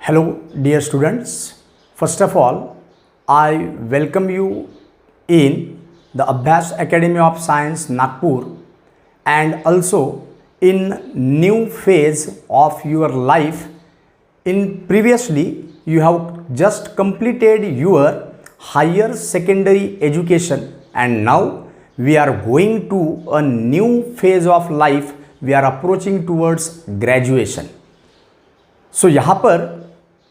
Hello, dear students. First of all, I welcome you in the Abhyas Academy of Science, Nagpur, and also in new phase of your life. In previously, you have just completed your higher secondary education, and now we are going to a new phase of life. We are approaching towards graduation. सो यहाँ पर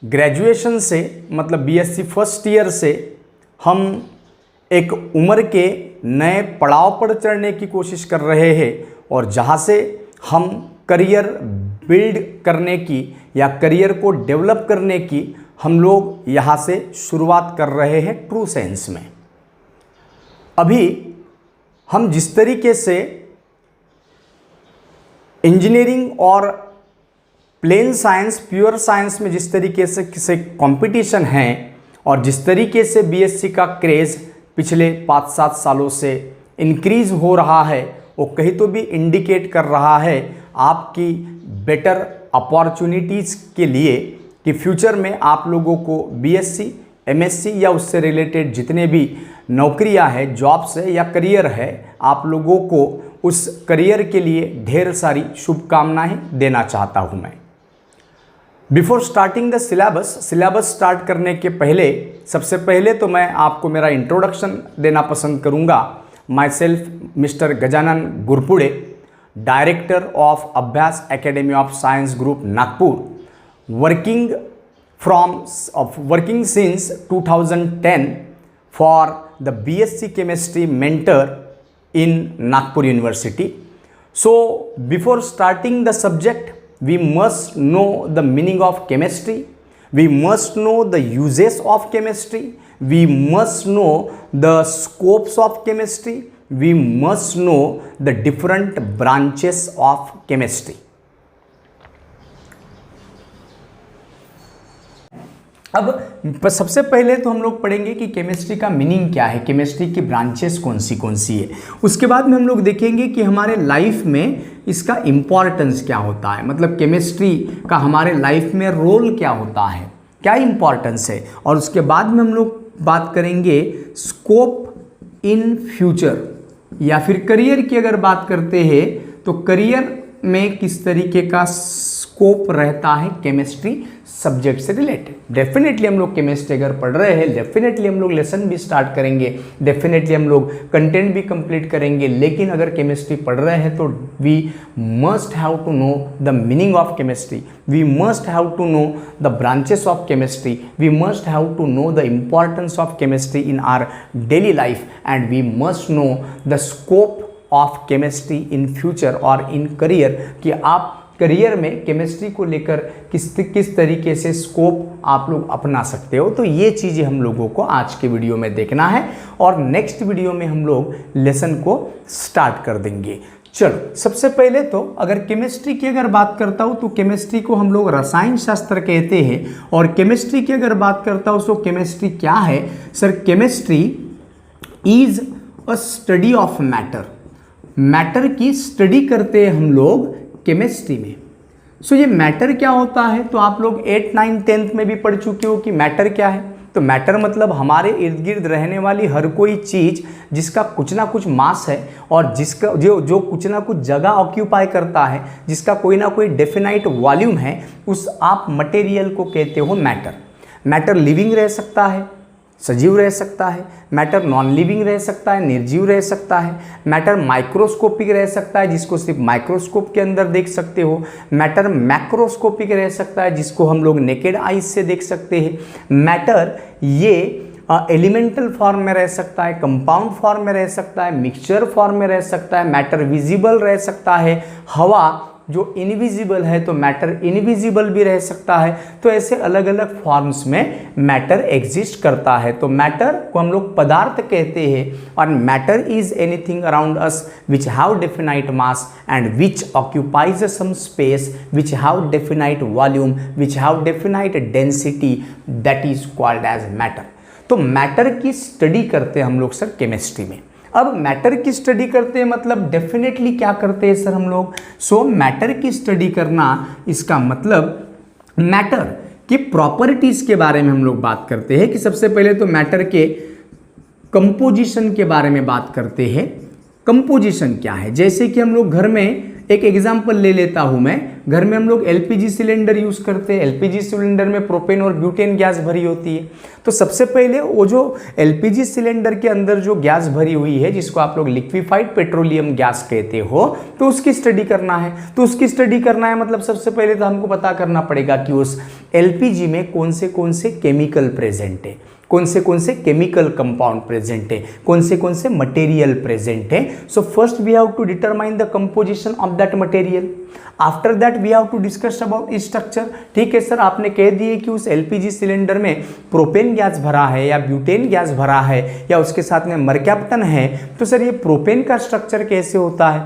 graduation से मतलब BSc first year से हम एक उम्र के नए पड़ाव पर चढ़ने की कोशिश कर रहे हैं और जहाँ से हम करियर बिल्ड करने की या करियर को डेवलप करने की हम लोग यहाँ से शुरुआत कर रहे हैं ट्रू सेंस में। अभी हम जिस तरीके से इंजीनियरिंग और प्लेन साइंस प्योर साइंस में जिस तरीके से कंपटीशन है और जिस तरीके से बीएससी का क्रेज़ पिछले 5-7 सालों से इंक्रीज हो रहा है वो कहीं तो भी इंडिकेट कर रहा है आपकी बेटर अपॉर्चुनिटीज़ के लिए कि फ्यूचर में आप लोगों को बीएससी एमएससी या उससे रिलेटेड जितने भी नौकरियां हैं जॉब्स है या करियर है आप लोगों को उस करियर के लिए ढेर सारी शुभकामनाएं देना चाहता हूं मैं। Before starting the syllabus start करने के पहले सबसे पहले तो मैं आपको मेरा इंट्रोडक्शन देना पसंद करूंगा। Myself mister Gajanan Gurpude, director of Abhyas academy of science group Nagpur, working since 2010 for the BSc chemistry mentor in Nagpur University. So before starting the subject, we must know the meaning of chemistry, we must know the uses of chemistry, we must know the scopes of chemistry, we must know the different branches of chemistry. अब सबसे पहले तो हम लोग पढ़ेंगे कि chemistry का meaning क्या है, केमिस्ट्री की ब्रांचेस कौन सी है। उसके बाद में हम लोग देखेंगे कि हमारे लाइफ में इसका इम्पॉर्टेंस क्या होता है, मतलब केमिस्ट्री का हमारे लाइफ में रोल क्या होता है, क्या इम्पॉर्टेंस है। और उसके बाद में हम लोग बात करेंगे स्कोप इन फ्यूचर या फिर करियर की अगर बात करते हैं तो करियर में किस तरीके का स्कोप रहता है केमिस्ट्री सब्जेक्ट से रिलेटेड। डेफिनेटली हम लोग केमिस्ट्री अगर पढ़ रहे हैं डेफिनेटली हम लोग लेसन भी स्टार्ट करेंगे, डेफिनेटली हम लोग कंटेंट भी कंप्लीट करेंगे, लेकिन अगर केमिस्ट्री पढ़ रहे हैं तो we must have to know the meaning of chemistry, we must have to know the branches of chemistry, we must have to know the importance of chemistry in our daily life and we must know the scope of chemistry in future और in career कि आप career में chemistry को लेकर किस तरीके से scope आप लोग अपना सकते हो। तो ये चीज़ें हम लोगों को आज के वीडियो में देखना है और नेक्स्ट वीडियो में हम लोग लेसन को स्टार्ट कर देंगे। चलो सबसे पहले तो अगर केमिस्ट्री की अगर बात करता हूँ तो केमिस्ट्री को हम लोग रसायन शास्त्र कहते हैं और केमिस्ट्री की अगर बात करता हूँ तो केमिस्ट्री क्या है sir? Chemistry is a study of matter की स्टडी करते हैं हम लोग केमिस्ट्री में। सो ये मैटर क्या होता है तो आप लोग 8, 9, 10th में भी पढ़ चुके हो कि मैटर क्या है। तो मैटर मतलब हमारे इर्द गिर्द रहने वाली हर कोई चीज़ जिसका कुछ ना कुछ मास है और जिसका जो कुछ ना कुछ जगह ऑक्यूपाई करता है, जिसका कोई ना कोई डेफिनाइट वॉल्यूम है, उस आप मटेरियल को कहते हो मैटर। मैटर लिविंग रह सकता है, सजीव रह सकता है, मैटर नॉन लिविंग रह सकता है, निर्जीव रह सकता है, मैटर माइक्रोस्कोपिक रह सकता है जिसको सिर्फ माइक्रोस्कोप के अंदर देख सकते हो, मैटर मैक्रोस्कोपिक रह सकता है जिसको हम लोग नेकेड आइज से देख सकते हैं, मैटर ये एलिमेंटल फॉर्म में रह सकता है, कंपाउंड फॉर्म में रह सकता है, मिक्सचर फॉर्म में रह सकता है, मैटर विजिबल रह सकता है, हवा जो इनविजिबल है तो मैटर इनविजिबल भी रह सकता है। तो ऐसे अलग अलग फॉर्म्स में मैटर एग्जिस्ट करता है। तो मैटर को हम लोग पदार्थ कहते हैं और matter is anything around us which have definite mass and which occupies some space, which have definite volume, which have definite density, that is called as matter. तो मैटर की स्टडी करते हैं हम लोग सर केमिस्ट्री में। अब matter की study करते हैं मतलब डेफिनेटली क्या करते हैं सर हम लोग? सो मैटर की स्टडी करना इसका मतलब मैटर कि प्रॉपर्टीज़ के बारे में हम लोग बात करते हैं कि सबसे पहले तो मैटर के कंपोजिशन के बारे में बात करते हैं। कंपोजिशन क्या है, जैसे कि हम लोग घर में एक एग्जाम्पल ले लेता हूं मैं, घर में हम लोग एलपीजी सिलेंडर यूज करते हैं। एलपीजी सिलेंडर में प्रोपेन और ब्यूटेन गैस भरी होती है। तो सबसे पहले वो जो एलपीजी सिलेंडर के अंदर जो गैस भरी हुई है, जिसको आप लोग लिक्विफाइड पेट्रोलियम गैस कहते हो, तो उसकी स्टडी करना है। तो उसकी स्टडी करना है मतलब सबसे पहले तो हमको पता करना पड़ेगा कि उस एलपीजी में कौन से केमिकल प्रेजेंट है, कौन से केमिकल कंपाउंड प्रेजेंट है, कौन से मटेरियल प्रेजेंट है। So first we have to determine the composition of that material. After that we have to discuss about structure. ठीक है सर, आपने कह दिए कि उस एलपीजी सिलेंडर में प्रोपेन गैस भरा है या ब्यूटेन गैस भरा है या उसके साथ में मरकैप्टन है, तो सर ये प्रोपेन का स्ट्रक्चर कैसे होता है,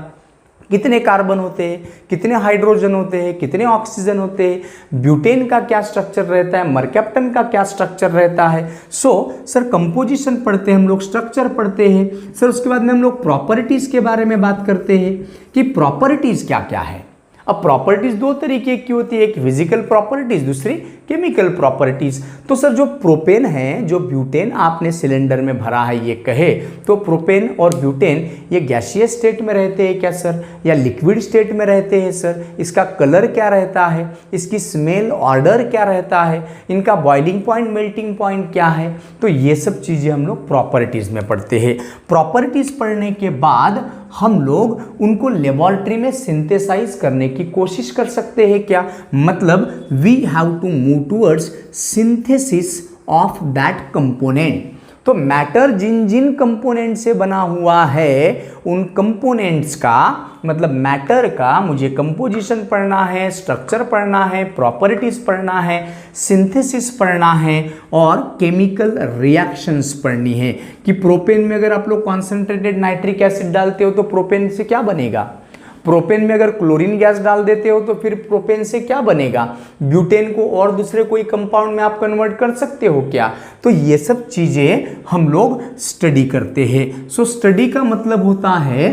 कितने कार्बन होते हैं, कितने हाइड्रोजन होते हैं, कितने ऑक्सीजन होते हैं, ब्यूटेन का क्या स्ट्रक्चर रहता है, मरकैप्टन का क्या स्ट्रक्चर रहता है। सर कंपोजिशन पढ़ते हैं हम लोग, स्ट्रक्चर पढ़ते हैं सर। उसके बाद में हम लोग प्रॉपर्टीज़ के बारे में बात करते हैं कि प्रॉपर्टीज़ क्या क्या है। अब प्रॉपर्टीज दो तरीके की होती है, एक फिजिकल प्रॉपर्टीज, दूसरी केमिकल प्रॉपर्टीज। तो सर जो प्रोपेन है, जो ब्यूटेन आपने सिलेंडर में भरा है, ये कहे तो प्रोपेन और ब्यूटेन ये गैसियस स्टेट में रहते हैं क्या सर, या लिक्विड स्टेट में रहते हैं सर, इसका कलर क्या रहता है, इसकी स्मेल ऑर्डर क्या रहता है, इनका बॉइलिंग पॉइंट मेल्टिंग पॉइंट क्या है। तो ये सब चीज़ें हम लोग प्रॉपर्टीज में पढ़ते हैं। प्रॉपर्टीज पढ़ने के बाद हम लोग उनको लेबोरेटरी में सिंथेसाइज करने की कोशिश कर सकते हैं क्या, मतलब we have to move towards synthesis of that component. तो मैटर जिन जिन कंपोनेंट से बना हुआ है, उन कंपोनेंट्स का मतलब मैटर का मुझे कंपोजिशन पढ़ना है, स्ट्रक्चर पढ़ना है, प्रॉपर्टीज पढ़ना है, सिंथेसिस पढ़ना है और केमिकल रिएक्शंस पढ़नी है। कि प्रोपेन में अगर आप लोग कॉन्सेंट्रेटेड नाइट्रिक एसिड डालते हो तो प्रोपेन से क्या बनेगा, प्रोपेन में अगर क्लोरीन गैस डाल देते हो तो फिर प्रोपेन से क्या बनेगा, ब्यूटेन को और दूसरे कोई कंपाउंड में आप कन्वर्ट कर सकते हो क्या। तो ये सब चीज़ें हम लोग स्टडी करते हैं। सो स्टडी का मतलब होता है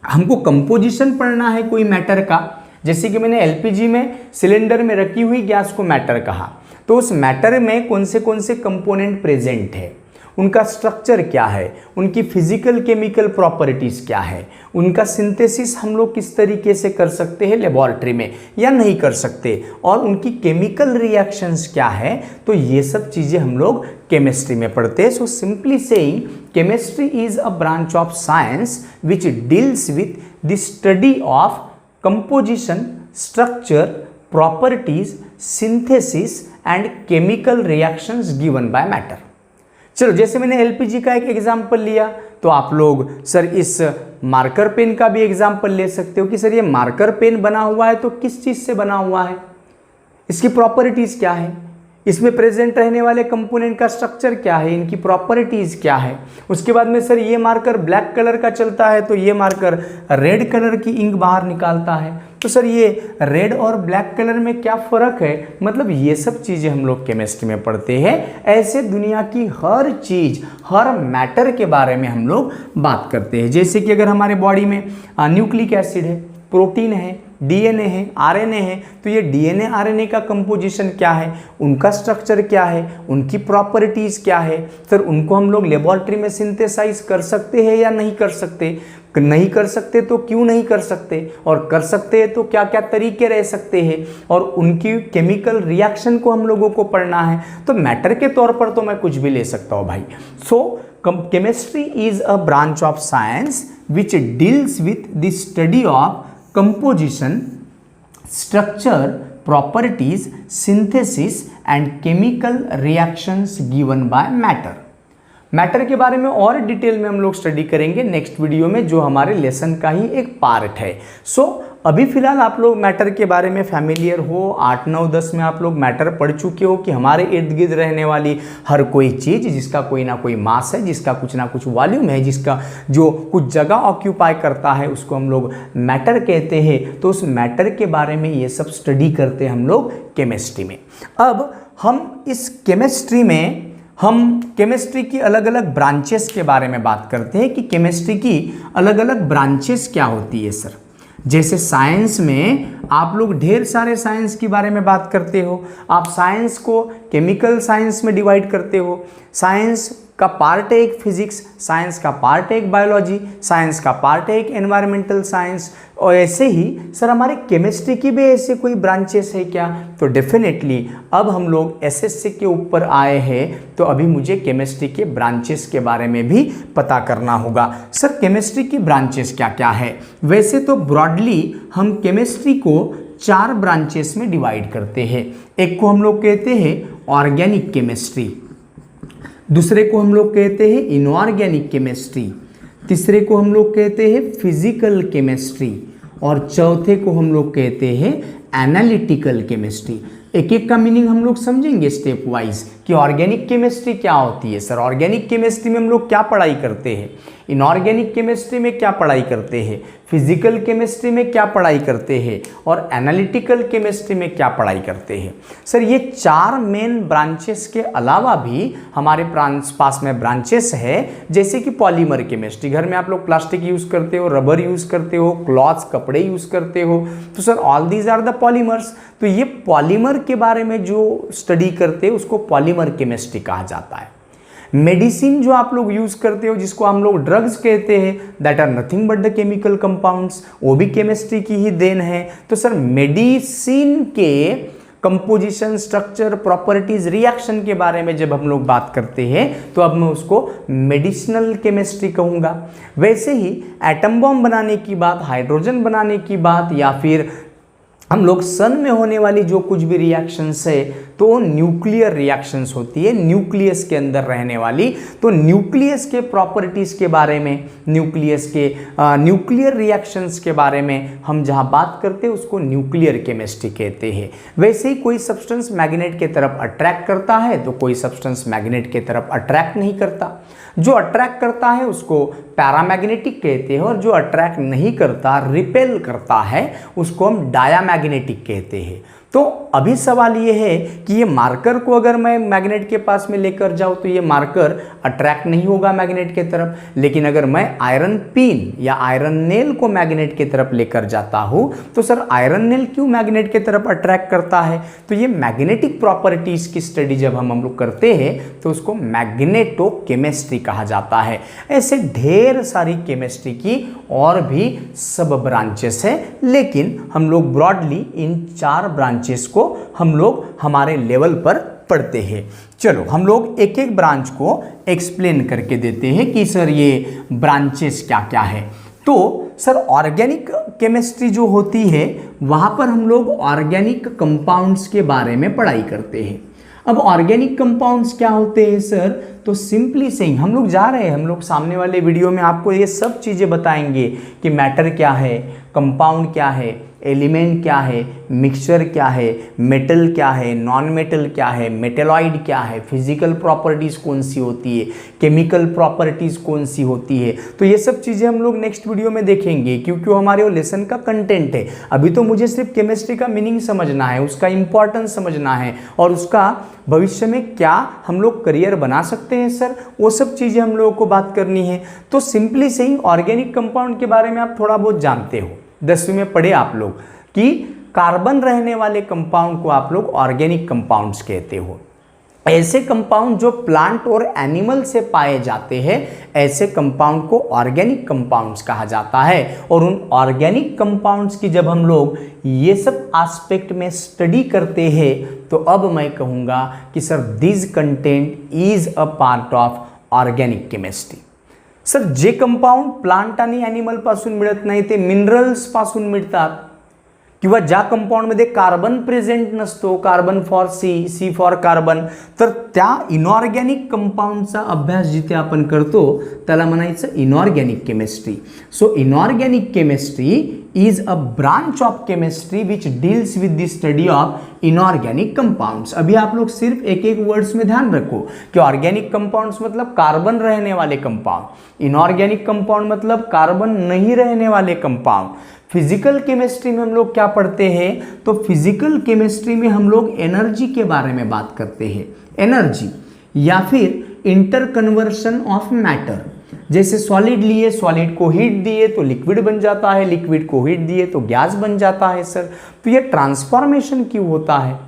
हमको कंपोजिशन पढ़ना है कोई मैटर का। जैसे कि मैंने एलपीजी में सिलेंडर में रखी हुई गैस को मैटर कहा, तो उस मैटर में कौन से कंपोनेंट प्रेजेंट है, उनका स्ट्रक्चर क्या है, उनकी फिजिकल केमिकल प्रॉपर्टीज क्या है, उनका सिंथेसिस हम लोग किस तरीके से कर सकते हैं लेबोरेटरी में या नहीं कर सकते, और उनकी केमिकल रिएक्शंस क्या है। तो ये सब चीज़ें हम लोग केमिस्ट्री में पढ़ते हैं। So simply saying, chemistry is a branch of science which deals with the study of composition, structure, properties, synthesis and chemical reactions given by matter. चलो, जैसे मैंने एलपीजी का एक एग्जाम्पल लिया, तो आप लोग सर इस मार्कर पेन का भी एग्जाम्पल ले सकते हो कि सर ये मार्कर पेन बना हुआ है तो किस चीज़ से बना हुआ है, इसकी प्रॉपर्टीज़ क्या है, इसमें प्रेजेंट रहने वाले कंपोनेंट का स्ट्रक्चर क्या है, इनकी प्रॉपर्टीज़ क्या है। उसके बाद में सर ये मार्कर ब्लैक कलर का चलता है तो ये मार्कर रेड कलर की इंक बाहर निकालता है, तो सर ये रेड और ब्लैक कलर में क्या फ़र्क है। मतलब ये सब चीज़ें हम लोग केमिस्ट्री में पढ़ते हैं। ऐसे दुनिया की हर चीज़, हर मैटर के बारे में हम लोग बात करते हैं। जैसे कि अगर हमारे बॉडी में न्यूक्लिक एसिड है, प्रोटीन है, डीएनए है, आरएनए है, तो ये डीएनए आरएनए का कंपोजिशन क्या है, उनका स्ट्रक्चर क्या है, उनकी प्रॉपर्टीज़ क्या है। सर उनको हम लोग लेबोरेटरी में सिंथेसाइज कर सकते हैं या नहीं कर सकते, नहीं कर सकते तो क्यों नहीं कर सकते, और कर सकते हैं तो क्या क्या तरीके रह सकते हैं, और उनकी केमिकल रिएक्शन को हम लोगों को पढ़ना है। तो मैटर के तौर पर तो मैं कुछ भी ले सकता हूँ भाई। So chemistry is a branch of science which deals with the study of composition, structure, properties, synthesis and chemical reactions given by matter. Matter के बारे में और डिटेल में हम लोग स्टडी करेंगे नेक्स्ट वीडियो में, जो हमारे लेसन का ही एक पार्ट है। सो अभी फिलहाल आप लोग मैटर के बारे में फैमिलियर हो। 8, 9, 10 में आप लोग मैटर पढ़ चुके हो कि हमारे इर्द गिर्द रहने वाली हर कोई चीज़ जिसका कोई ना कोई मास है, जिसका कुछ ना कुछ वॉल्यूम है, जिसका जो कुछ जगह ऑक्यूपाई करता है, उसको हम लोग मैटर कहते हैं। तो उस मैटर के बारे में ये सब स्टडी करते हैं हम लोग केमिस्ट्री में। अब हम इस केमिस्ट्री में केमिस्ट्री की अलग अलग ब्रांचेस के बारे में बात करते हैं कि केमिस्ट्री की अलग अलग ब्रांचेस क्या होती है सर। जैसे साइंस में आप लोग ढेर सारे साइंस के बारे में बात करते हो, आप साइंस को केमिकल साइंस में डिवाइड करते हो, साइंस का पार्ट है एक फिजिक्स, साइंस का पार्ट है एक बायोलॉजी, साइंस का पार्ट है एक एनवायरमेंटल साइंस, और ऐसे ही सर हमारे केमिस्ट्री की भी ऐसे कोई ब्रांचेस है क्या? तो डेफिनेटली अब हम लोग एसएससी के ऊपर आए हैं तो अभी मुझे केमिस्ट्री के ब्रांचेस के बारे में भी पता करना होगा। सर केमिस्ट्री की ब्रांचेस क्या क्या है? वैसे तो ब्रॉडली हम केमिस्ट्री को 4 ब्रांचेस में डिवाइड करते हैं। एक को हम लोग कहते हैं ऑर्गेनिक केमिस्ट्री, दूसरे को हम लोग कहते हैं इनऑर्गेनिक केमिस्ट्री, तीसरे को हम लोग कहते हैं फिजिकल केमिस्ट्री, और चौथे को हम लोग कहते हैं एनालिटिकल केमिस्ट्री। एक एक का मीनिंग हम लोग समझेंगे स्टेप वाइज कि ऑर्गेनिक केमिस्ट्री क्या होती है। सर ऑर्गेनिक केमिस्ट्री में हम लोग क्या पढ़ाई करते हैं, इनऑर्गेनिक केमिस्ट्री में क्या पढ़ाई करते हैं, फिजिकल केमिस्ट्री में क्या पढ़ाई करते हैं, और एनालिटिकल केमिस्ट्री में क्या पढ़ाई करते हैं। सर ये 4 मेन ब्रांचेस के अलावा भी हमारे पास में ब्रांचेस है, जैसे कि पॉलीमर केमिस्ट्री। घर में आप लोग प्लास्टिक यूज़ करते हो, रबर यूज़ करते हो, क्लॉथ्स कपड़े यूज़ करते हो, तो sir all these are the polymers. तो ये पॉलीमर के बारे में जो स्टडी करते हैं उसको पॉलीमर केमिस्ट्री कहा जाता है। मेडिसिन जो आप लोग यूज करते हो, जिसको हम लोग ड्रग्स कहते हैं, that are nothing but the chemical compounds, वो भी केमिस्ट्री की ही देन है। तो सर मेडिसिन के कंपोजिशन, स्ट्रक्चर, प्रॉपर्टीज, रिएक्शन के बारे में जब हम लोग बात करते हैं तो अब मैं उसको मेडिसिनल केमिस्ट्री कहूँगा। वैसे ही एटम बॉम्ब बनाने की बात, हाइड्रोजन बनाने की बात, या फिर हम लोग सन में होने वाली जो कुछ भी रिएक्शंस है तो न्यूक्लियर रिएक्शंस होती है, न्यूक्लियस के अंदर रहने वाली। तो न्यूक्लियस के प्रॉपर्टीज़ के बारे में, न्यूक्लियर रिएक्शंस के बारे में हम जहाँ बात करते हैं उसको न्यूक्लियर केमिस्ट्री कहते हैं। वैसे ही कोई सब्सटेंस मैग्नेट के तरफ अट्रैक्ट करता है तो कोई सब्सटेंस मैग्नेट के तरफ अट्रैक्ट नहीं करता। जो अट्रैक्ट करता है उसको पैरामैग्नेटिक कहते हैं, और जो अट्रैक्ट नहीं करता, रिपेल करता है, उसको हम डायामैग्नेटिक कहते हैं। तो अभी सवाल ये है कि ये मार्कर को अगर मैं मैग्नेट के पास में लेकर जाऊँ तो ये मार्कर अट्रैक्ट नहीं होगा मैग्नेट के तरफ, लेकिन अगर मैं आयरन पिन या आयरन नेल को मैग्नेट के तरफ लेकर जाता हूँ तो सर आयरन नेल क्यों मैग्नेट के तरफ अट्रैक्ट करता है? तो ये मैग्नेटिक प्रॉपर्टीज़ की स्टडी जब हम लोग करते हैं तो उसको मैग्नेटोकेमिस्ट्री कहा जाता है। ऐसे ढेर सारी केमिस्ट्री की और भी सब ब्रांचेस है, लेकिन हम लोग ब्रॉडली इन 4 ब्रांचेस को हम लोग हमारे लेवल पर पढ़ते हैं। चलो हम लोग एक एक ब्रांच को एक्सप्लेन करके देते हैं कि सर ये ब्रांचेस क्या क्या है। तो सर ऑर्गेनिक केमिस्ट्री जो होती है वहाँ पर हम लोग ऑर्गेनिक कंपाउंड्स के बारे में पढ़ाई करते हैं। अब ऑर्गेनिक कंपाउंड्स क्या होते हैं सर? तो सिंपली सेइंग हम लोग जा रहे हैं, हम लोग सामने वाले वीडियो में आपको ये सब चीज़ें बताएंगे कि मैटर क्या है, कंपाउंड क्या है, एलिमेंट क्या है, मिक्सचर क्या है, मेटल क्या है, नॉन मेटल क्या है, मेटेलॉइड क्या है, फिजिकल प्रॉपर्टीज़ कौन सी होती है, केमिकल प्रॉपर्टीज़ कौन सी होती है। तो ये सब चीज़ें हम लोग नेक्स्ट वीडियो में देखेंगे, क्योंकि वो हमारे वो लेसन का कंटेंट है। अभी तो मुझे सिर्फ केमिस्ट्री का मीनिंग समझना है, उसका इंपॉर्टेंस समझना है, और उसका भविष्य में क्या हम लोग करियर बना सकते हैं सर, वो सब चीज़ें हम लोगों को बात करनी है। तो सिंपली सही ऑर्गेनिक कंपाउंड के बारे में आप थोड़ा बहुत जानते हो, 10वीं में पढ़े आप लोग कि कार्बन रहने वाले कंपाउंड को आप लोग ऑर्गेनिक कंपाउंड्स कहते हो। ऐसे कंपाउंड जो प्लांट और एनिमल से पाए जाते हैं, ऐसे कंपाउंड को ऑर्गेनिक कंपाउंड्स कहा जाता है। और उन ऑर्गेनिक कंपाउंड्स की जब हम लोग ये सब एस्पेक्ट में स्टडी करते हैं तो अब मैं कहूँगा कि sir this content is a part of organic chemistry. Sir जे कंपाउंड प्लांट आणि ॲनिमल पासून मिळत नाही ते मिनरल्स पासून मिळतात, किंवा ज्या कंपाऊंडमध्ये कार्बन प्रेझेंट नसतो, carbon for C for carbon, तर त्या इनऑर्गॅनिक कंपाऊंडचा अभ्यास जिथे आपण करतो त्याला म्हणायचं inorganic chemistry. So inorganic chemistry is a branch of chemistry which deals with the study of inorganic compounds. अभी आप लोग सिर्फ एक एक वर्ड्स में ध्यान रखो कि ऑर्गेनिक कंपाउंड्स मतलब कार्बन रहने वाले कंपाउंड, इनऑर्गेनिक कंपाउंड मतलब कार्बन नहीं रहने वाले कंपाउंड. फिजिकल केमिस्ट्री में हम लोग क्या पढ़ते हैं? तो फिजिकल केमिस्ट्री में हम लोग एनर्जी के बारे में बात करते हैं, एनर्जी या फिर इंटर कन्वर्शन ऑफ मैटर. जैसे सॉलिड लिए, सॉलिड को हीट दिए तो लिक्विड बन जाता है, लिक्विड को हीट दिए तो गैस बन जाता है सर। तो ये ट्रांसफॉर्मेशन क्यों होता है?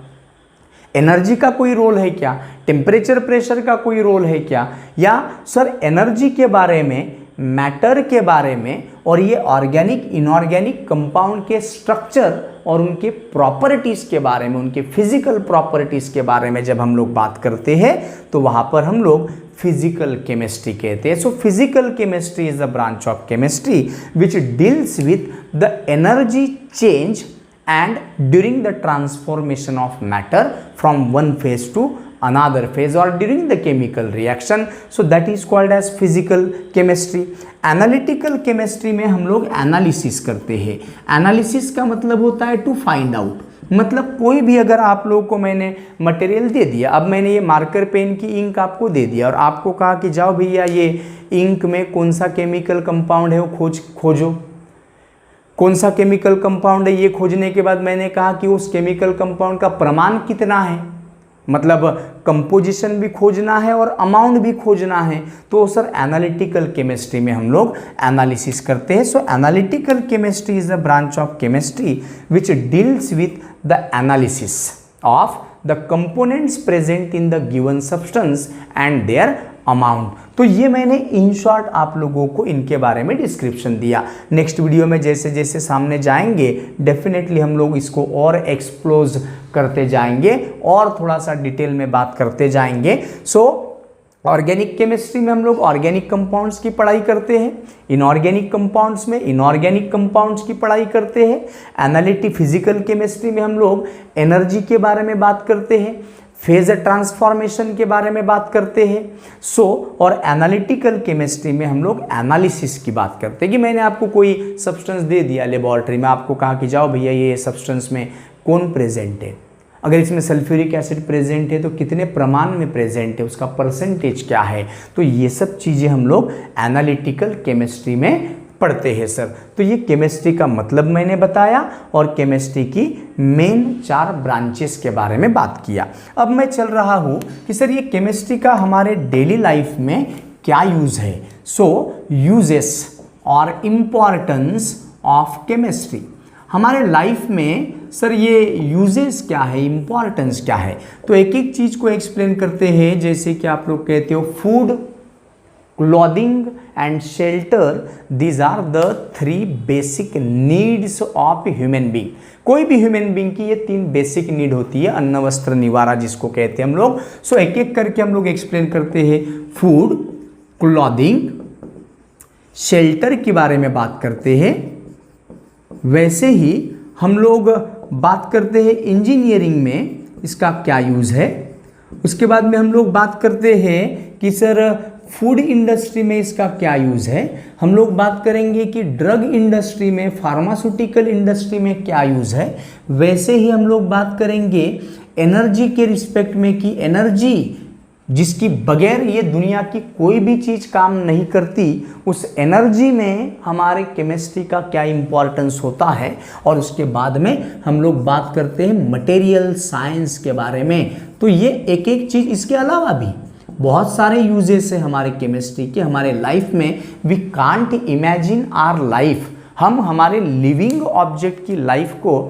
एनर्जी का कोई रोल है क्या? टेम्परेचर प्रेशर का कोई रोल है क्या? या सर एनर्जी के बारे में, मैटर के बारे में और ये ऑर्गेनिक इनऑर्गेनिक कंपाउंड के स्ट्रक्चर और उनके प्रॉपर्टीज़ के बारे में, उनके फिजिकल प्रॉपर्टीज़ के बारे में जब हम लोग बात करते हैं तो वहाँ पर हम लोग फिजिकल केमिस्ट्री कहते हैं। So physical chemistry is the branch of chemistry which deals with the energy change and during the transformation of matter from one phase to another phase or during the chemical reaction, so that is called as physical chemistry. Analytical chemistry में हम लोग analysis करते हैं। Analysis का मतलब होता है to find out, मतलब कोई भी अगर आप लोगों को मैंने मटेरियल दे दिया, अब मैंने ये मार्कर पेन की इंक आपको दे दिया और आपको कहा कि जाओ भैया ये इंक में कौन सा केमिकल कंपाउंड है वो खोजो, कौन सा केमिकल कंपाउंड है ये खोजने के बाद मैंने कहा कि उस केमिकल कंपाउंड का प्रमाण कितना है, मतलब कंपोजिशन भी खोजना है और अमाउंट भी खोजना है। तो सर एनालिटिकल केमिस्ट्री में हम लोग एनालिसिस करते हैं। So analytical chemistry is the branch of chemistry which deals with the analysis of the components present in the given substance and their amount. तो ये मैंने इन शॉर्ट आप लोगों को इनके बारे में डिस्क्रिप्शन दिया। नेक्स्ट वीडियो में जैसे जैसे सामने जाएंगे डेफिनेटली हम लोग इसको और एक्सप्लोज करते जाएंगे और थोड़ा सा डिटेल में बात करते जाएंगे। सो ऑर्गेनिक केमिस्ट्री में हम लोग ऑर्गेनिक कंपाउंड्स की पढ़ाई करते हैं, इनऑर्गेनिक कंपाउंड्स में इनऑर्गेनिक कंपाउंड्स की पढ़ाई करते हैं, एनालिटिक फिजिकल केमिस्ट्री में हम लोग एनर्जी के बारे में बात करते हैं, फेज ट्रांसफॉर्मेशन के बारे में बात करते हैं। और एनालिटिकल केमिस्ट्री में हम लोग एनालिसिस की बात करते हैं कि मैंने आपको कोई सब्सटेंस दे दिया लेबोरेटरी में, आपको कहा कि जाओ भैया ये सब्सटेंस में कौन प्रेजेंट है, अगर इसमें सल्फ्यूरिक एसिड प्रेजेंट है तो कितने प्रमाण में प्रेजेंट है, उसका परसेंटेज क्या है। तो ये सब चीज़ें हम लोग एनालिटिकल केमिस्ट्री में पढ़ते हैं सर। तो ये केमिस्ट्री का मतलब मैंने बताया और केमिस्ट्री की मेन 4 ब्रांचेस के बारे में बात किया। अब मैं चल रहा हूँ कि सर ये केमिस्ट्री का हमारे डेली लाइफ में क्या यूज़ है। सो यूजेस और इम्पॉर्टेंस ऑफ केमिस्ट्री, हमारे लाइफ में सर ये यूजेस क्या है, इम्पॉर्टेंस क्या है। तो एक एक चीज़ को एक्सप्लेन करते हैं। जैसे कि आप लोग कहते हो food, clothing and shelter, these are the 3 basic needs of human being. कोई भी ह्यूमन बींग की ये 3 बेसिक नीड होती है, अन्न वस्त्र निवारा जिसको कहते हैं हम लोग। सो एक एक करके हम लोग एक्सप्लेन करते हैं। फूड, क्लॉथिंग, शेल्टर के बारे में बात करते हैं। वैसे ही हम लोग बात करते हैं इंजीनियरिंग में इसका क्या यूज़ है। उसके बाद में हम लोग बात करते हैं कि सर फूड इंडस्ट्री में इसका क्या यूज़ है। हम लोग बात करेंगे कि ड्रग इंडस्ट्री में, फार्मास्यूटिकल इंडस्ट्री में क्या यूज़ है। वैसे ही हम लोग बात करेंगे एनर्जी के रिस्पेक्ट में कि एनर्जी जिसकी बगैर ये दुनिया की कोई भी चीज़ काम नहीं करती, उस एनर्जी में हमारे केमिस्ट्री का क्या इम्पोर्टेंस होता है। और उसके बाद में हम लोग बात करते हैं मटेरियल साइंस के बारे में। तो ये एक एक चीज़, इसके अलावा भी बहुत सारे यूजेस है हमारे केमिस्ट्री के हमारे लाइफ में। We can't imagine our life, हम हमारे लिविंग ऑब्जेक्ट की लाइफ को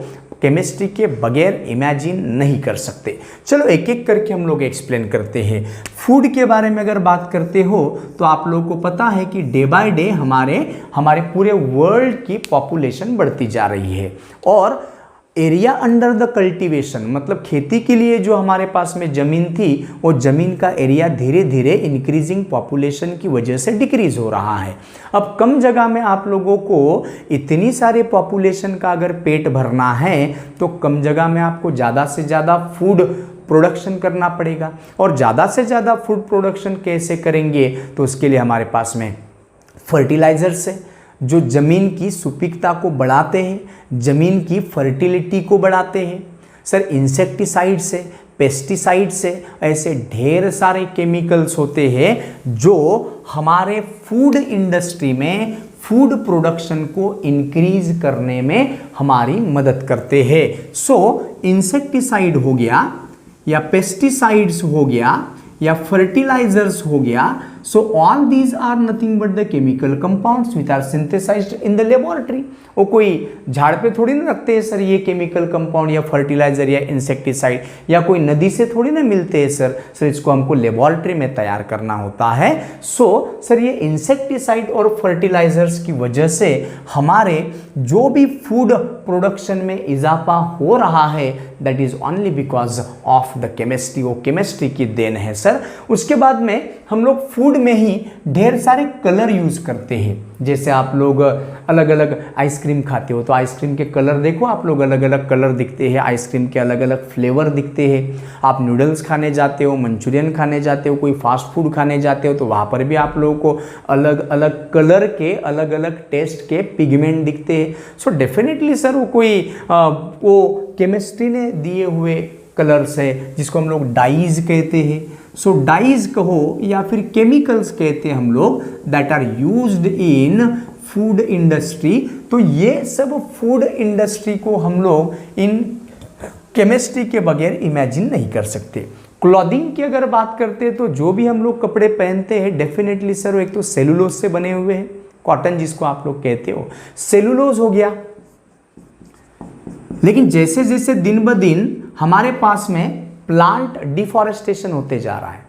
केमिस्ट्री के बगैर इमेजिन नहीं कर सकते। चलो एक एक करके हम लोग एक्सप्लेन करते हैं। फूड के बारे में अगर बात करते हो तो आप लोगों को पता है कि डे बाय डे हमारे पूरे वर्ल्ड की पॉपुलेशन बढ़ती जा रही है और एरिया अंडर द कल्टीवेशन, मतलब खेती के लिए जो हमारे पास में ज़मीन थी वो ज़मीन का एरिया धीरे धीरे इंक्रीजिंग पॉपुलेशन की वजह से डिक्रीज़ हो रहा है। अब कम जगह में आप लोगों को इतनी सारे पॉपुलेशन का अगर पेट भरना है तो कम जगह में आपको ज़्यादा से ज़्यादा फूड प्रोडक्शन करना पड़ेगा। और ज़्यादा से ज़्यादा फूड प्रोडक्शन कैसे करेंगे, तो उसके लिए हमारे पास में फर्टिलाइज़र्स है जो ज़मीन की सुपीकता को बढ़ाते हैं, ज़मीन की फर्टिलिटी को बढ़ाते हैं। सर इंसेक्टिसाइड से, पेस्टिसाइड से, ऐसे ढेर सारे केमिकल्स होते हैं जो हमारे फूड इंडस्ट्री में फूड प्रोडक्शन को इंक्रीज करने में हमारी मदद करते हैं। सो इंसेक्टिसाइड हो गया या पेस्टिसाइड्स हो गया या फर्टिलाइजर्स हो गया, so all these are nothing but the chemical compounds which are synthesised in the laboratory. वो कोई झाड़ पे थोड़ी ना रखते हैं सर ये केमिकल कंपाउंड या फर्टिलाइजर या इंसेक्टिसाइड, या कोई नदी से थोड़ी ना मिलते हैं सर इसको हमको लेबोरेटरी में तैयार करना होता है। सो सर ये इंसेक्टिसाइड और फर्टिलाइजर्स की वजह से हमारे जो भी फूड प्रोडक्शन में इजाफा हो रहा है that is only because of the chemistry, वो केमिस्ट्री की देन है सर। उसके बाद में हम लोग फूड में ही ढेर सारे कलर यूज करते हैं। जैसे आप लोग अलग अलग आइसक्रीम खाते हो तो आइसक्रीम के कलर देखो, आप लोग अलग अलग कलर दिखते हैं, आइसक्रीम के अलग अलग फ्लेवर दिखते हैं। आप नूडल्स खाने जाते हो, मंचूरियन खाने जाते हो, कोई फास्ट फूड खाने जाते हो तो वहाँ पर भी आप लोगों को अलग अलग कलर के अलग अलग टेस्ट के पिगमेंट दिखते हैं। सो डेफिनेटली सर वो कोई वो केमिस्ट्री ने दिए हुए कलर्स है जिसको हम लोग डाइज कहते हैं। सो डाइज कहो या फिर केमिकल्स कहते हैं हम लोग that are used in food industry. तो ये सब फूड इंडस्ट्री को हम लोग इन केमिस्ट्री के बगैर इमेजिन नहीं कर सकते। क्लॉथिंग की अगर बात करते हैं तो जो भी हम लोग कपड़े पहनते हैं डेफिनेटली सर वो एक तो सेलुलोज से बने हुए हैं, कॉटन जिसको आप लोग कहते हो, सेलुलोज हो गया। लेकिन जैसे जैसे दिन ब दिन हमारे पास में प्लांट डिफॉरेस्टेशन होते जा रहा है,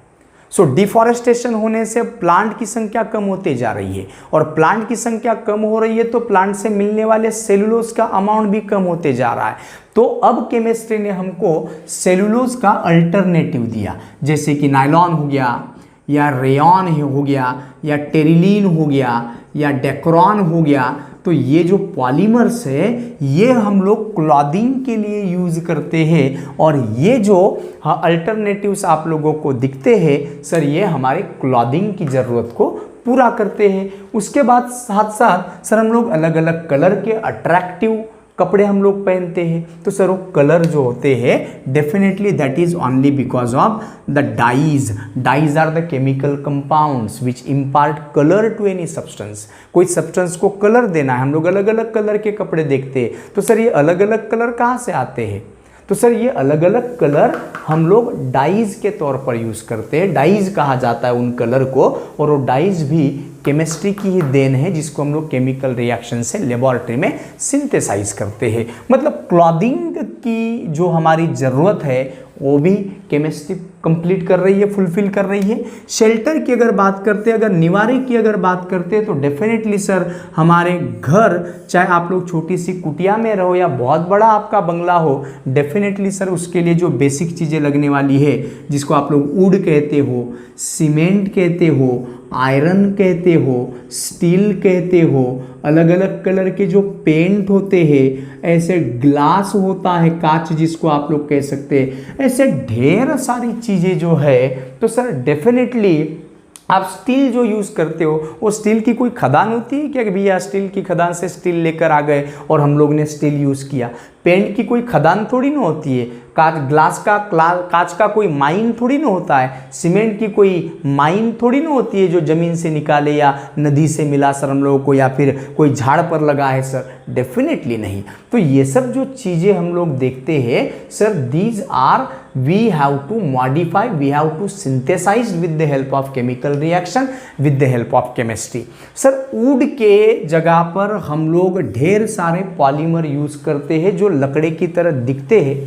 सो डिफॉरेस्टेशन होने से प्लांट की संख्या कम होते जा रही है, और प्लांट की संख्या कम हो रही है तो प्लांट से मिलने वाले सेलुलोज का अमाउंट भी कम होते जा रहा है। तो अब केमिस्ट्री ने हमको सेलुलोज का अल्टरनेटिव दिया, जैसे कि नायलॉन हो गया या रेयॉन हो गया या टेरिलीन हो गया या डेक्रॉन हो गया। तो ये जो पॉलीमर्स है ये हम लोग क्लॉथिंग के लिए यूज करते हैं, और ये जो अल्टरनेटिव्स आप लोगों को दिखते हैं सर ये हमारे क्लॉथिंग की ज़रूरत को पूरा करते हैं। उसके बाद साथ साथ सर हम लोग अलग अलग कलर के अट्रैक्टिव कपड़े हम लोग पहनते हैं। तो सर वो कलर जो होते हैं definitely that is only because of the dyes. Dyes are the chemical compounds which impart colour to any substance. कोई सब्सटेंस को कलर देना है, हम लोग अलग अलग कलर के कपड़े देखते हैं। तो सर ये अलग अलग कलर कहाँ से आते हैं? तो सर ये अलग अलग कलर हम लोग डाइज के तौर पर यूज़ करते हैं, डाइज कहा जाता है उन कलर को, और वो डाइज भी केमिस्ट्री की ही देन है जिसको हम लोग केमिकल रिएक्शन से लेबोरेटरी में सिंथेसाइज करते हैं। मतलब क्लॉथिंग की जो हमारी ज़रूरत है वो भी केमिस्ट्री कंप्लीट कर रही है, फुलफिल कर रही है। शेल्टर की अगर बात करते हैं, अगर निवारे की अगर बात करते हैं तो डेफिनेटली सर हमारे घर, चाहे आप लोग छोटी सी कुटिया में रहो या बहुत बड़ा आपका बंगला हो, डेफिनेटली सर उसके लिए जो बेसिक चीज़ें लगने वाली है जिसको आप लोग वुड कहते हो, सीमेंट कहते हो, आयरन कहते हो, स्टील कहते हो, अलग अलग कलर के जो पेंट होते हैं, ऐसे ग्लास होता है, कांच जिसको आप लोग कह सकते हैं, ऐसे ढेर सारी चीज़ें जो है। तो सर डेफिनेटली आप स्टील जो यूज़ करते हो वो स्टील की कोई खदान होती है क्या कि भैया स्टील की खदान से स्टील लेकर आ गए और हम लोग ने स्टील यूज़ किया? पेंट की कोई खदान थोड़ी ना होती है, कांच का कोई माइन थोड़ी ना होता है, सीमेंट की कोई माइन थोड़ी ना होती है जो ज़मीन से निकाले या नदी से मिला सर हम लोगों को, या फिर कोई झाड़ पर लगा है सर, डेफिनेटली नहीं। तो ये सब जो चीज़ें हम लोग देखते हैं sir these are we have to modify, we have to synthesize with the help of chemical reaction, with the help of chemistry। Sir would के जगह पर हम लोग ढेर सारे पॉलीमर यूज़ करते हैं जो लकड़े की तरह दिखते हैं,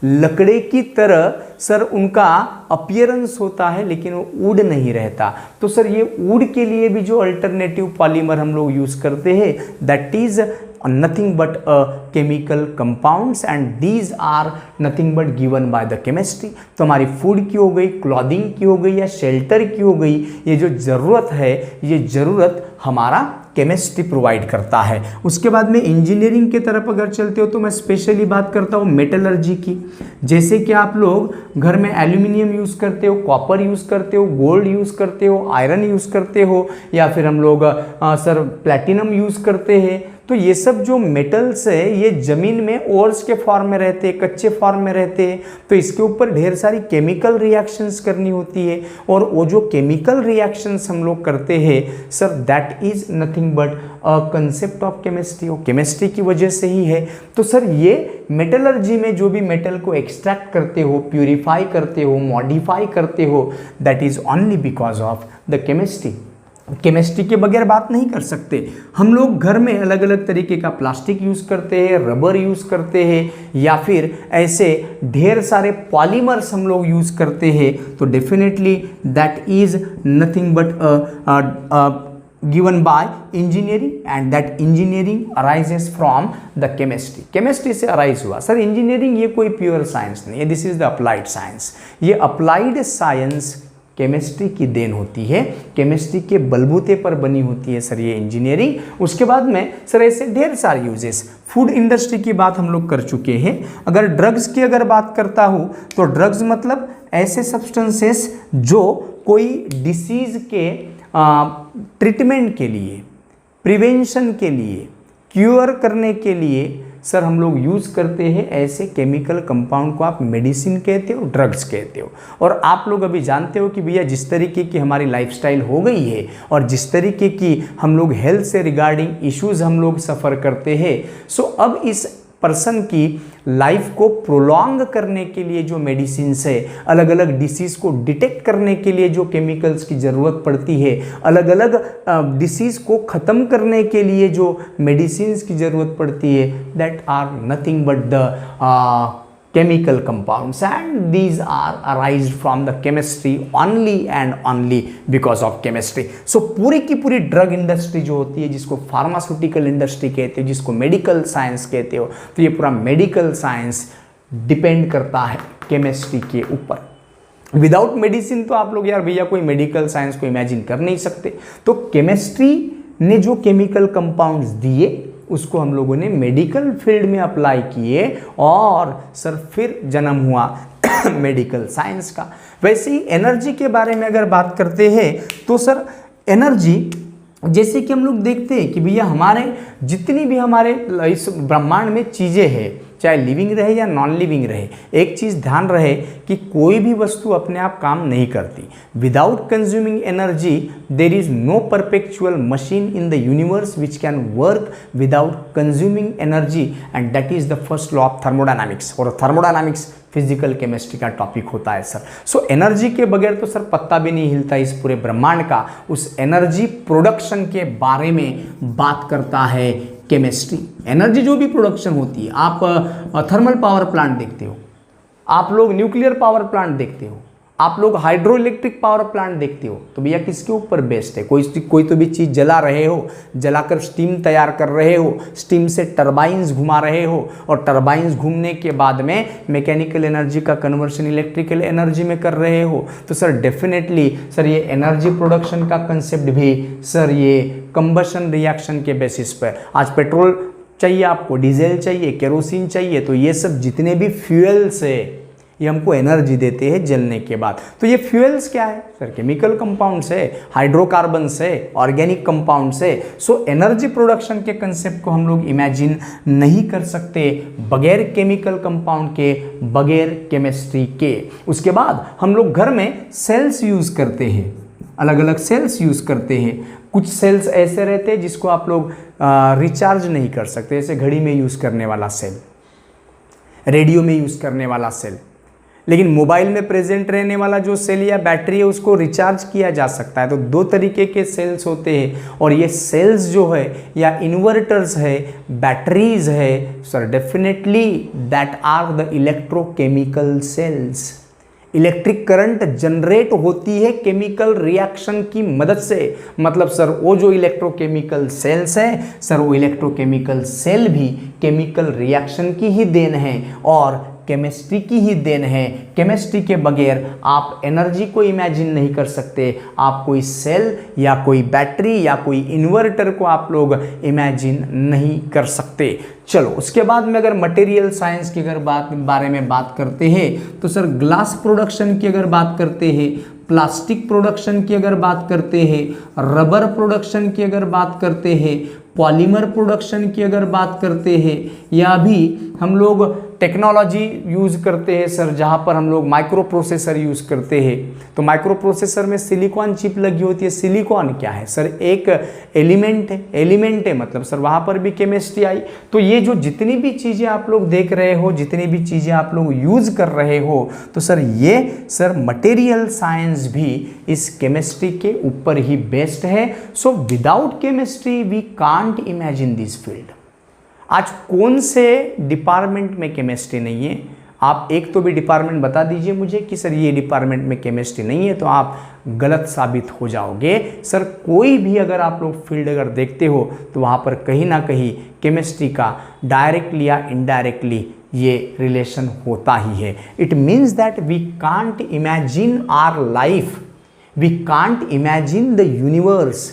लकड़े की तरह सर उनका अपीयरेंस होता है लेकिन वो वुड नहीं रहता। तो सर ये वुड के लिए भी जो अल्टरनेटिव पॉलीमर हम लोग यूज़ करते हैं that is nothing but chemical compounds and these are nothing but given by the chemistry। तो हमारी फूड की हो गई, क्लॉथिंग की हो गई या शेल्टर की हो गई, ये जो ज़रूरत है ये ज़रूरत हमारा केमिस्ट्री प्रोवाइड करता है। उसके बाद में इंजीनियरिंग की तरफ अगर चलते हो तो मैं स्पेशली बात करता हूँ मेटलर्जी की। जैसे कि आप लोग घर में एल्यूमिनियम यूज़ करते हो, कॉपर यूज़ करते हो, गोल्ड यूज़ करते हो, आयरन यूज़ करते हो, या फिर हम लोग सर प्लैटिनम यूज़ करते हैं। तो ये सब जो मेटल्स है ये ज़मीन में ओर्स के फॉर्म में रहते हैं, कच्चे फॉर्म में रहते हैं, तो इसके ऊपर ढेर सारी केमिकल रिएक्शंस करनी होती है। और वो जो केमिकल रिएक्शंस हम लोग करते हैं sir, that is nothing but a concept of chemistry. वो केमिस्ट्री की वजह से ही है। तो सर ये मेटलर्जी में जो भी मेटल को एक्सट्रैक्ट करते हो, प्यूरिफाई करते हो, मॉडिफाई करते हो, that is only because of the chemistry. Chemistry के बगैर बात नहीं कर सकते। हम लोग घर में अलग अलग तरीके का प्लास्टिक यूज़ करते हैं, रबर यूज़ करते हैं, या फिर ऐसे ढेर सारे पॉलीमर्स हम लोग यूज़ करते हैं। तो definitely that is nothing but given by engineering, and that engineering arises from the chemistry। Chemistry से अराइज हुआ। सर इंजीनियरिंग ये कोई प्योर साइंस नहीं है, this is the applied science. ये अप्लाइड साइंस केमिस्ट्री की देन होती है, केमिस्ट्री के बलबूते पर बनी होती है सर ये इंजीनियरिंग। उसके बाद में सर ऐसे ढेर सारे यूजेस, फूड इंडस्ट्री की बात हम लोग कर चुके हैं। अगर ड्रग्स की अगर बात करता हूँ तो ड्रग्स मतलब ऐसे सब्सटेंसेस जो कोई डिसीज के ट्रीटमेंट के लिए, प्रिवेंशन के लिए, क्योर करने के लिए सर हम लोग यूज़ करते हैं ऐसे केमिकल कंपाउंड को आप मेडिसिन कहते हो, ड्रग्स कहते हो। और आप लोग अभी जानते हो कि भैया जिस तरीके की हमारी लाइफस्टाइल हो गई है और जिस तरीके की हम लोग हेल्थ से रिगार्डिंग इश्यूज हम लोग सफ़र करते हैं, सो अब इस पर्सन की लाइफ को प्रोलॉन्ग करने के लिए जो मेडिसिन है, अलग अलग डिसीज़ को डिटेक्ट करने के लिए जो केमिकल्स की ज़रूरत पड़ती है, अलग अलग डिसीज़ को ख़त्म करने के लिए जो मेडिसिन की ज़रूरत पड़ती है, that are nothing but the chemical compounds, and these are arised from the chemistry only and only because of chemistry। so पूरी की पूरी ड्रग इंडस्ट्री जो होती है, जिसको फार्मास्यूटिकल इंडस्ट्री कहते हो, जिसको मेडिकल साइंस कहते हो, तो ये पूरा मेडिकल साइंस डिपेंड करता है केमिस्ट्री के ऊपर। विदाउट मेडिसिन तो आप लोग यार भैया कोई मेडिकल साइंस को इमेजिन कर नहीं सकते। तो केमिस्ट्री ने जो केमिकल कंपाउंड्स दिए उसको हम लोगों ने मेडिकल फील्ड में अप्लाई किए और सर फिर जन्म हुआ मेडिकल साइंस का। वैसे ही एनर्जी के बारे में अगर बात करते हैं तो सर एनर्जी जैसे कि हम लोग देखते हैं कि भैया हमारे जितनी भी हमारे इस ब्रह्मांड में चीज़ें हैं, चाहे लिविंग रहे या नॉन लिविंग रहे, एक चीज़ ध्यान रहे कि कोई भी वस्तु अपने आप काम नहीं करती। Without consuming energy there is no perpetual machine in the universe which can work without consuming energy, and that is the first law of thermodynamics. और थर्मोडायनामिक्स फिजिकल केमिस्ट्री का टॉपिक होता है सर। सो एनर्जी के बगैर तो sir पत्ता भी नहीं हिलता इस पूरे ब्रह्मांड का। उस एनर्जी प्रोडक्शन के बारे में बात करता है केमिस्ट्री। एनर्जी जो भी प्रोडक्शन होती है, आप थर्मल पावर प्लांट देखते हो, आप लोग न्यूक्लियर पावर प्लांट देखते हो, आप लोग हाइड्रो इलेक्ट्रिक पावर प्लांट देखते हो, तो भैया किसके ऊपर बेस्ड है? कोई तो भी चीज़ जला रहे हो, जलाकर स्टीम तैयार कर रहे हो, स्टीम से टरबाइंस घुमा रहे हो, और टरबाइंस घूमने के बाद में मैकेनिकल एनर्जी का कन्वर्शन इलेक्ट्रिकल एनर्जी में कर रहे हो। तो सर डेफिनेटली सर ये एनर्जी प्रोडक्शन का कंसेप्ट भी सर ये कंबशन रिएक्शन के बेसिस पर। आज पेट्रोल चाहिए आपको, डीजल चाहिए, केरोसिन चाहिए, तो ये सब जितने भी फ्यूल्स है ये हमको एनर्जी देते हैं जलने के बाद। तो ये फ्यूल्स क्या है सर? केमिकल कंपाउंड्स है, हाइड्रोकार्बन्स है, ऑर्गेनिक कंपाउंड्स है। सो एनर्जी प्रोडक्शन के कंसेप्ट को हम लोग इमेजिन नहीं कर सकते बगैर केमिकल कंपाउंड के, बगैर केमिस्ट्री के। उसके बाद हम लोग घर में सेल्स यूज़ करते हैं, अलग अलग सेल्स यूज़ करते हैं। कुछ सेल्स ऐसे रहते हैं जिसको आप लोग रिचार्ज नहीं कर सकते, जैसे घड़ी में यूज़ करने वाला सेल, रेडियो में यूज़ करने वाला सेल। लेकिन मोबाइल में प्रेजेंट रहने वाला जो सेल या बैटरी है उसको रिचार्ज किया जा सकता है। तो दो तरीके के सेल्स होते हैं, और ये सेल्स जो है या इन्वर्टर्स है, बैटरीज है sir, definitely that are the electrochemical cells. Electric current generate होती है केमिकल रिएक्शन की मदद से। मतलब सर वो जो इलेक्ट्रोकेमिकल सेल्स हैं सर, वो इलेक्ट्रोकेमिकल सेल भी केमिकल रिएक्शन की ही देन है और केमिस्ट्री की ही देन है। केमिस्ट्री के बगैर आप एनर्जी को इमेजिन नहीं कर सकते। आप कोई सेल या कोई बैटरी या कोई इन्वर्टर को आप लोग इमेजिन नहीं कर सकते। चलो उसके बाद में अगर मटेरियल साइंस की अगर बारे में बात करते हैं तो सर ग्लास प्रोडक्शन की अगर बात करते हैं, प्लास्टिक प्रोडक्शन की अगर बात करते हैं, रबर प्रोडक्शन की अगर बात करते हैं, पॉलीमर प्रोडक्शन की अगर बात करते हैं, या अभी हम लोग टेक्नोलॉजी यूज़ करते हैं सर, जहाँ पर हम लोग माइक्रो प्रोसेसर यूज़ करते हैं, तो माइक्रो प्रोसेसर में सिलिकॉन चिप लगी होती है। सिलिकॉन क्या है सर? एक एलिमेंट है मतलब सर वहाँ पर भी केमिस्ट्री आई। तो ये जो जितनी भी चीज़ें आप लोग देख रहे हो, जितनी भी चीज़ें आप लोग यूज़ कर रहे हो, तो सर ये सर मटेरियल साइंस भी इस केमिस्ट्री के ऊपर ही बेस्ड है। So without chemistry we can't imagine this field. आज कौन से डिपार्टमेंट में केमिस्ट्री नहीं है? आप एक तो भी डिपार्टमेंट बता दीजिए मुझे कि सर ये डिपार्टमेंट में केमिस्ट्री नहीं है, तो आप गलत साबित हो जाओगे। सर कोई भी अगर आप लोग फील्ड अगर देखते हो तो वहाँ पर कहीं ना कहीं केमिस्ट्री का डायरेक्टली या इनडायरेक्टली ये रिलेशन होता ही है। It means that we can't imagine our life, we can't imagine the universe,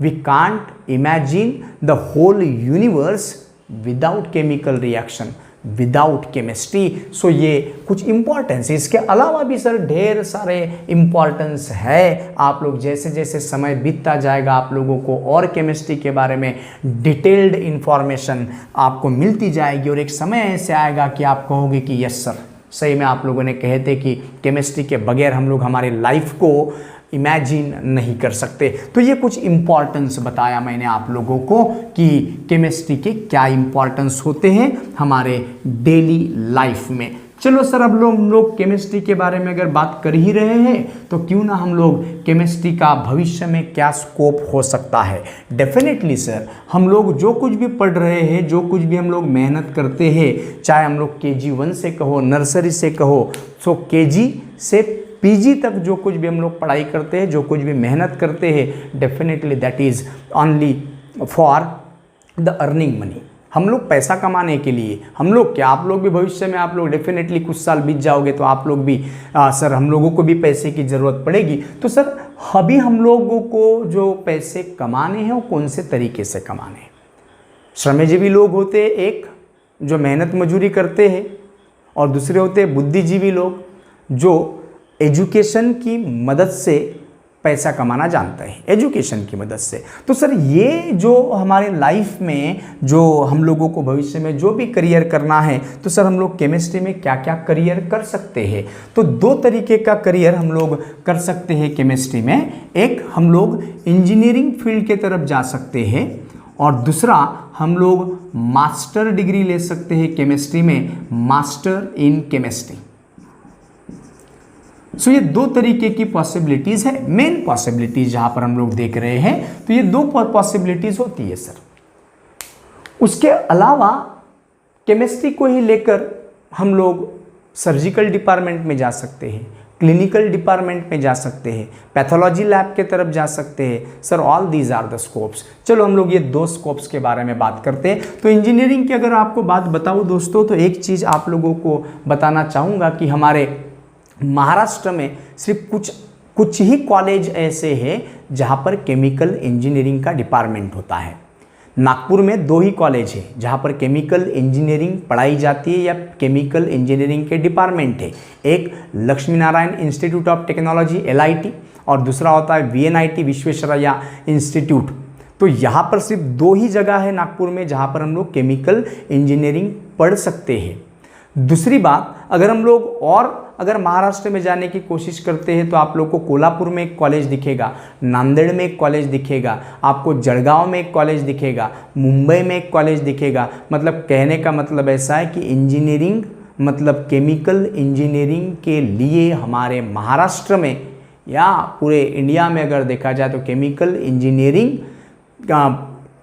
we can't imagine the whole universe without chemical reaction, without chemistry. So ये कुछ इंपॉर्टेंस है। इसके अलावा भी सर ढेर सारे इंपॉर्टेंस है। आप लोग जैसे जैसे समय बीतता जाएगा आप लोगों को और केमिस्ट्री के बारे में डिटेल्ड इंफॉर्मेशन आपको मिलती जाएगी, और एक समय ऐसे आएगा कि आप कहोगे कि यस सर, सही में आप लोगों ने कहे थे कि केमिस्ट्री के बगैर हम लोग हमारे लाइफ को इमेजिन नहीं कर सकते। तो ये कुछ इम्पॉर्टेंस बताया मैंने आप लोगों को कि केमिस्ट्री के क्या इम्पॉर्टेंस होते हैं हमारे डेली लाइफ में। चलो सर, अब हम लोग केमिस्ट्री के बारे में अगर बात कर ही रहे हैं तो क्यों ना हम लोग केमिस्ट्री का भविष्य में क्या स्कोप हो सकता है। डेफिनेटली सर, हम लोग जो कुछ भी पढ़ रहे हैं, जो कुछ भी हम लोग मेहनत करते हैं, चाहे हम लोग KG 1 से कहो, नर्सरी से कहो, सो KG से PG तक जो कुछ भी हम लोग पढ़ाई करते हैं, जो कुछ भी मेहनत करते हैं, definitely that is only for the earning money. हम लोग पैसा कमाने के लिए, हम लोग क्या, आप लोग भी भविष्य में आप लोग डेफिनेटली कुछ साल बीत जाओगे तो आप लोग भी सर हम लोगों को भी पैसे की ज़रूरत पड़ेगी। तो सर अभी हम लोगों को जो पैसे कमाने हैं वो कौन से तरीके से कमाने हैं? श्रमजीवी लोग होते हैं एक, जो मेहनत मजूरी करते हैं, और दूसरे होते हैं बुद्धिजीवी लोग जो एजुकेशन की मदद से पैसा कमाना जानता है, एजुकेशन की मदद से। तो सर ये जो हमारे लाइफ में जो हम लोगों को भविष्य में जो भी करियर करना है, तो सर हम लोग केमिस्ट्री में क्या क्या करियर कर सकते हैं? तो दो तरीके का करियर हम लोग कर सकते हैं केमिस्ट्री में। एक, हम लोग इंजीनियरिंग फील्ड के तरफ जा सकते हैं, और दूसरा हम लोग मास्टर डिग्री ले सकते हैं केमिस्ट्री में, मास्टर इन केमिस्ट्री। सो ये दो तरीके की पॉसिबिलिटीज़ है, मेन पॉसिबिलिटीज़ जहाँ पर हम लोग देख रहे हैं, तो ये दो पॉसिबिलिटीज़ होती है सर। उसके अलावा केमिस्ट्री को ही लेकर हम लोग सर्जिकल डिपार्टमेंट में जा सकते हैं, क्लिनिकल डिपार्टमेंट में जा सकते हैं, पैथोलॉजी लैब के तरफ जा सकते हैं। Sir all these are the scopes. चलो हम लोग ये दो स्कोप्स के बारे में बात करते हैं। तो इंजीनियरिंग की अगर आपको बात बताऊँ दोस्तों, तो एक चीज़ आप लोगों को बताना चाहूँगा कि हमारे महाराष्ट्र में सिर्फ कुछ ही कॉलेज ऐसे हैं जहाँ पर केमिकल इंजीनियरिंग का डिपार्टमेंट होता है। नागपुर में 2 ही कॉलेज है जहाँ पर केमिकल इंजीनियरिंग पढ़ाई जाती है या केमिकल इंजीनियरिंग के डिपार्टमेंट है। एक Lakshmi Narayan institute of technology LIT, और दूसरा होता है VNIT विश्वेश्वरैया इंस्टीट्यूट। तो यहाँ पर सिर्फ 2 ही जगह है नागपुर में जहाँ पर हम लोग केमिकल इंजीनियरिंग पढ़ सकते हैं। दूसरी बात, अगर हम लोग और अगर महाराष्ट्र में जाने की कोशिश करते हैं तो आप लोग को कोल्हापुर में एक कॉलेज दिखेगा, नांदेड़ में एक कॉलेज दिखेगा, आपको जळगांव में एक कॉलेज दिखेगा, मुंबई में एक कॉलेज दिखेगा। मतलब कहने का मतलब ऐसा है कि इंजीनियरिंग मतलब केमिकल इंजीनियरिंग के लिए हमारे महाराष्ट्र में या पूरे इंडिया में अगर देखा जाए तो केमिकल इंजीनियरिंग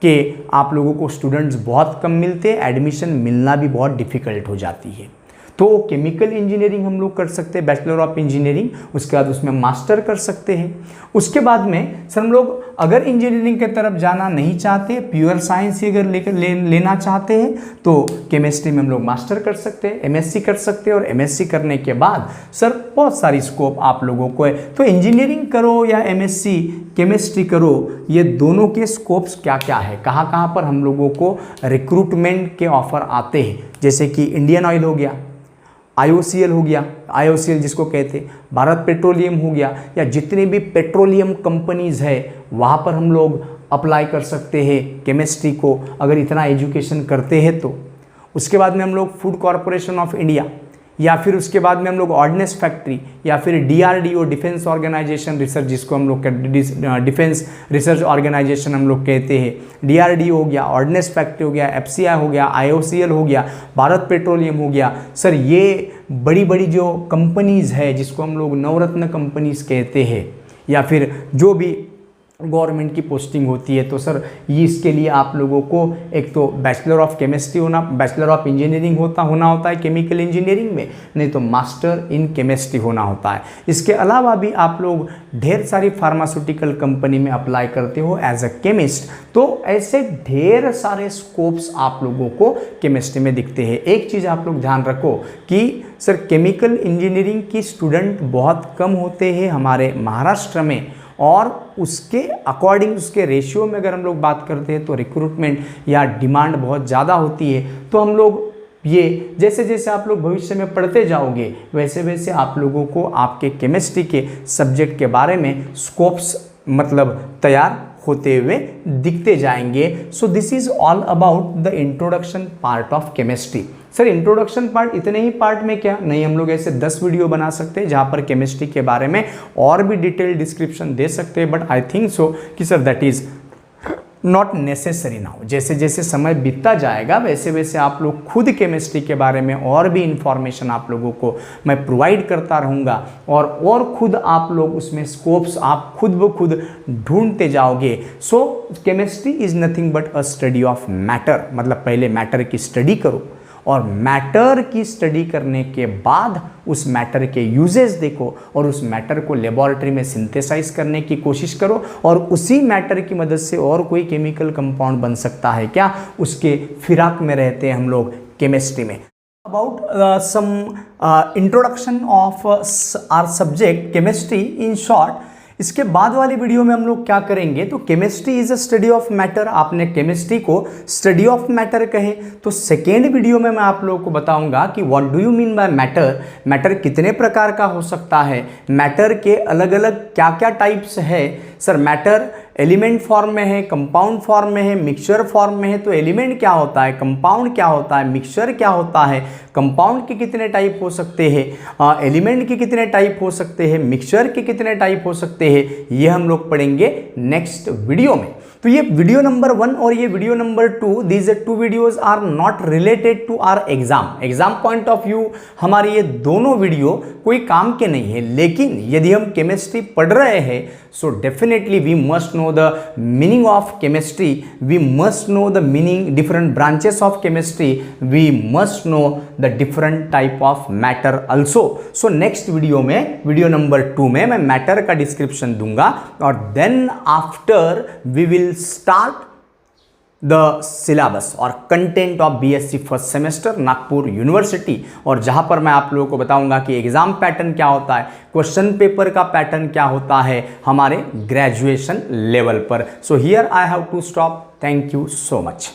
के आप लोगों को स्टूडेंट्स बहुत कम मिलते हैं, एडमिशन मिलना भी बहुत डिफ़िकल्ट हो जाती है। तो केमिकल इंजीनियरिंग हम लोग कर सकते हैं, बैचलर ऑफ इंजीनियरिंग, उसके बाद उसमें मास्टर कर सकते हैं। उसके बाद में सर हम लोग अगर इंजीनियरिंग की तरफ जाना नहीं चाहते, प्योर साइंस ही अगर लेना चाहते हैं, तो केमिस्ट्री में हम लोग मास्टर कर सकते हैं, MSc कर सकते हैं, और MSc करने के बाद सर बहुत सारी स्कोप आप लोगों को है। तो इंजीनियरिंग करो या MSc केमिस्ट्री करो, ये दोनों के स्कोप्स क्या क्या है, कहाँ कहाँ पर हम लोगों को रिक्रूटमेंट के ऑफ़र आते हैं। जैसे कि इंडियन ऑयल हो गया, IOCL हो गया, IOCL जिसको कहते हैं, भारत पेट्रोलियम हो गया, या जितने भी पेट्रोलियम कंपनीज़ है वहाँ पर हम लोग अप्लाई कर सकते हैं केमिस्ट्री को, अगर इतना एजुकेशन करते हैं तो। उसके बाद में हम लोग फूड कॉरपोरेशन ऑफ इंडिया, या फिर उसके बाद में हम लोग ऑर्डिनेंस फैक्ट्री, या फिर DRDO डिफेंस ऑर्गेनाइजेशन रिसर्च, जिसको हम लोग डिफेंस रिसर्च ऑर्गेनाइजेशन हम लोग कहते हैं, DRDO हो गया, ऑर्डिनेंस फैक्ट्री हो गया, FCI हो गया, IOCL हो गया, भारत पेट्रोलियम हो गया। सर ये बड़ी बड़ी जो कंपनीज़ है जिसको हम लोग नवरत्न कंपनीज कहते हैं, या फिर जो भी गवर्नमेंट की पोस्टिंग होती है, तो सर ये इसके लिए आप लोगों को एक तो बैचलर ऑफ केमिस्ट्री होना, बैचलर ऑफ इंजीनियरिंग होना होता है केमिकल इंजीनियरिंग में, नहीं तो मास्टर इन केमिस्ट्री होना होता है। इसके अलावा भी आप लोग ढेर सारी फार्मास्यूटिकल कंपनी में अप्लाई करते हो एज अ केमिस्ट, तो ऐसे ढेर सारे स्कोप्स आप लोगों को केमिस्ट्री में दिखते हैं। एक चीज़ आप लोग ध्यान रखो कि सर केमिकल इंजीनियरिंग की स्टूडेंट बहुत कम होते हैं हमारे महाराष्ट्र में, और उसके अकॉर्डिंग उसके रेशियो में अगर हम लोग बात करते हैं तो रिक्रूटमेंट या डिमांड बहुत ज़्यादा होती है। तो हम लोग ये जैसे जैसे आप लोग भविष्य में पढ़ते जाओगे वैसे वैसे आप लोगों को आपके केमिस्ट्री के सब्जेक्ट के बारे में स्कोप्स मतलब तैयार होते हुए दिखते जाएंगे। So this is all about the introduction part of chemistry. Sir introduction part इतने ही पार्ट में क्या नहीं, हम लोग ऐसे 10 वीडियो बना सकते हैं जहाँ पर केमिस्ट्री के बारे में और भी डिटेल डिस्क्रिप्शन दे सकते हैं, बट आई थिंक सो कि sir that is not necessary now. जैसे जैसे समय बीतता जाएगा वैसे वैसे आप लोग खुद केमिस्ट्री के बारे में और भी इंफॉर्मेशन आप लोगों को मैं प्रोवाइड करता रहूँगा, और खुद आप लोग उसमें स्कोप्स आप खुद ब खुद ढूंढते जाओगे। So chemistry is nothing but a study of matter, मतलब पहले मैटर की स्टडी करो, और मैटर की स्टडी करने के बाद उस मैटर के यूजेस देखो, और उस मैटर को लेबोरेटरी में सिंथेसाइज करने की कोशिश करो, और उसी मैटर की मदद से और कोई केमिकल कंपाउंड बन सकता है क्या, उसके फिराक में रहते हैं हम लोग केमिस्ट्री में। About some introduction of our subject chemistry in short. इसके बाद वाली वीडियो में हम लोग क्या करेंगे, तो chemistry is a study of matter, आपने केमिस्ट्री को स्टडी ऑफ मैटर कहे, तो सेकेंड वीडियो में मैं आप लोगों को बताऊंगा कि what do you mean by matter, matter कितने प्रकार का हो सकता है, मैटर के अलग अलग क्या क्या टाइप्स है। सर मैटर एलिमेंट फॉर्म में है, कंपाउंड फॉर्म में है, मिक्सचर फॉर्म में है, तो एलिमेंट क्या होता है, कंपाउंड क्या होता है, मिक्सचर क्या होता है, कंपाउंड के कितने टाइप हो सकते हैं, एलिमेंट के कितने टाइप हो सकते हैं, मिक्सचर के कितने टाइप हो सकते हैं, ये हम लोग पढ़ेंगे नेक्स्ट वीडियो में। तो ये वीडियो नंबर 1 और ये video number 2, these 2 videos are not related to our exam point of view. हमारी ये दोनों वीडियो कोई काम के नहीं है, लेकिन यदि हम केमिस्ट्री पढ़ रहे हैं so definitely we must know the meaning of chemistry, we must know the meaning different branches of chemistry, we must know the different type of matter also. So next video में video number 2 में मैं matter का description दूंगा, और then after we will start the syllabus और content of BSc first semester Nagpur university, और जहां पर मैं आप लोगों को बताऊंगा कि एग्जाम पैटर्न क्या होता है, क्वेश्चन पेपर का पैटर्न क्या होता है हमारे ग्रेजुएशन लेवल पर। So here I have to stop. Thank you so much.